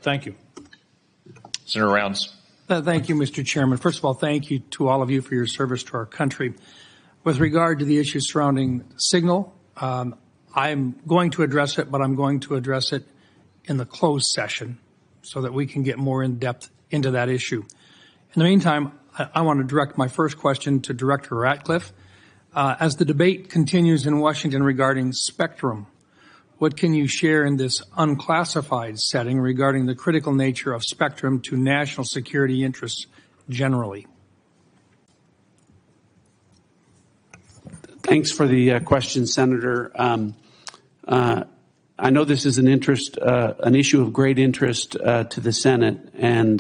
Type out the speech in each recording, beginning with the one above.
Thank you. Senator Rounds. Thank you, Mr. Chairman. First of all, thank you to all of you for your service to our country. With regard to the issue surrounding Signal, I'm going to address it, but I'm going to address it in the closed session so that we can get more in depth into that issue. In the meantime, I want to direct my first question to Director Ratcliffe. As the debate continues in Washington regarding spectrum, what can you share in this unclassified setting regarding the critical nature of spectrum to national security interests generally? Thanks for the question, Senator. I know this is an issue of great interest to the Senate, and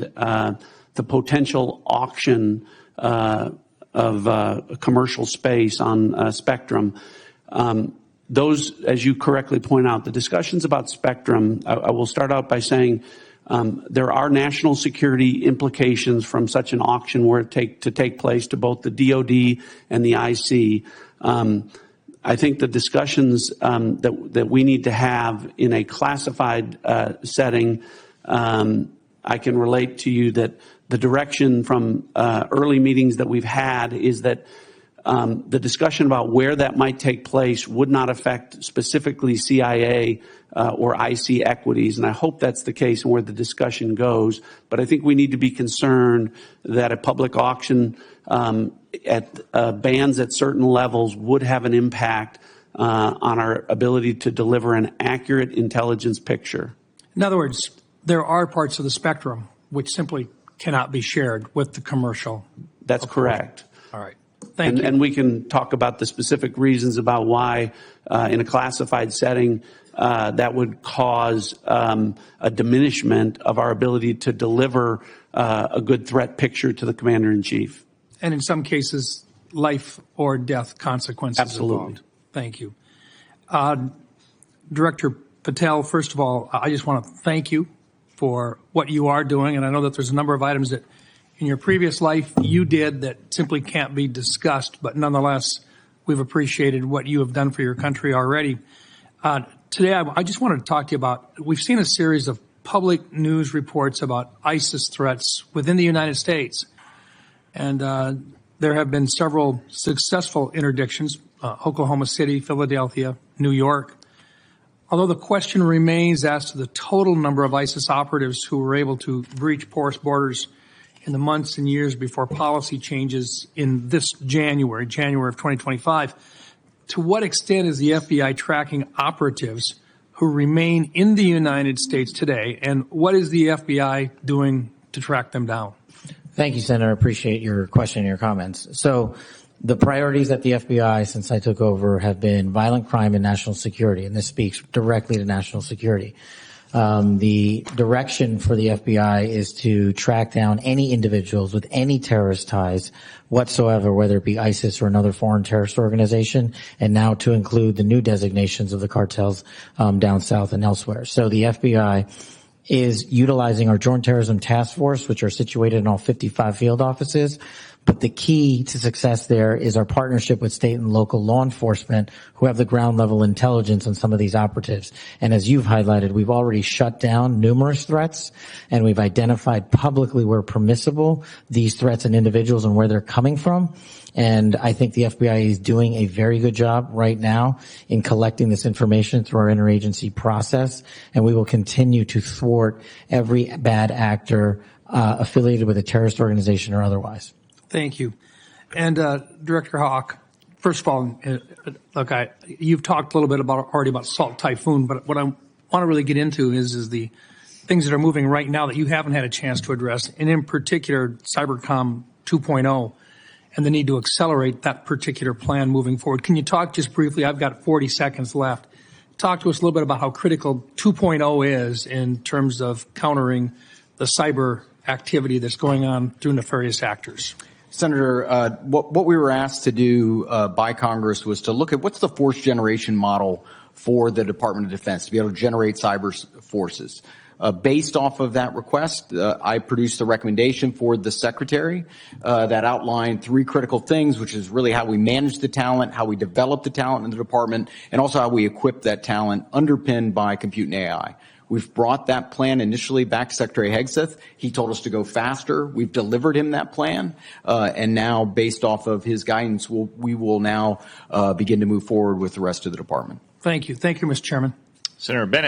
the potential auction of commercial space on spectrum. Those, as you correctly point out, the discussions about spectrum, I will start out by saying there are national security implications from such an auction were to take place to both the DoD and the IC. I think the discussions that we need to have in a classified setting, I can relate to you that the direction from early meetings that we've had is that the discussion about where that might take place would not affect specifically CIA or IC equities, and I hope that's the case and where the discussion goes. But I think we need to be concerned that a public auction at bands at certain levels would have an impact on our ability to deliver an accurate intelligence picture. In other words, there are parts of the spectrum which simply cannot be shared with the commercial. That's correct. All right. Thank you. And we can talk about the specific reasons about why in a classified setting that would cause a diminishment of our ability to deliver a good threat picture to the Commander-in-Chief. And in some cases, life or death consequences. Absolutely. Involved. Thank you. Director Patel, first of all, I just want to thank you for what you are doing. And I know that there's a number of items that in your previous life you did that simply can't be discussed, but nonetheless, we've appreciated what you have done for your country already. Today, I just wanted to talk to you about, we've seen a series of public news reports about ISIS threats within the United States. And there have been several successful interdictions, Oklahoma City, Philadelphia, New York. Although the question remains as to the total number of ISIS operatives who were able to breach porous borders in the months and years before policy changes in this January of 2025, to what extent is the FBI tracking operatives who remain in the United States today, and what is the FBI doing to track them down? Thank you, Senator. I appreciate your question and your comments. So the priorities at the FBI since I took over have been violent crime and national security, and this speaks directly to national security. The direction for the FBI is to track down any individuals with any terrorist ties whatsoever, whether it be ISIS or another foreign terrorist organization, and now to include the new designations of the cartels down south and elsewhere. So the FBI is utilizing our Joint Terrorism Task Force, which are situated in all 55 field offices. But the key to success there is our partnership with state and local law enforcement who have the ground level intelligence on some of these operatives. And as you've highlighted, we've already shut down numerous threats, and we've identified publicly where permissible these threats and individuals and where they're coming from. And I think the FBI is doing a very good job right now in collecting this information through our interagency process, and we will continue to thwart every bad actor affiliated with a terrorist organization or otherwise. Thank you. And Director Hawk, first of all, look, you've talked a little bit already about Salt Typhoon, but what I want to really get into is the things that are moving right now that you haven't had a chance to address, and in particular, Cybercom 2.0 and the need to accelerate that particular plan moving forward. Can you talk just briefly? I've got 40 seconds left. Talk to us a little bit about how critical 2.0 is in terms of countering the cyber activity that's going on through nefarious actors. Senator, what we were asked to do by Congress was to look at what's the force generation model for the Department of Defense to be able to generate cyber forces. Based off of that request, I produced a recommendation for the Secretary that outlined 3 critical things, which is really how we manage the talent, how we develop the talent in the department, and also how we equip that talent underpinned by compute and AI. We've brought that plan initially back to Secretary Hegseth. He told us to go faster. We've delivered him that plan. And now, based off of his guidance, we will now begin to move forward with the rest of the department. Thank you. Thank you, Mr. Chairman. Senator Bennett.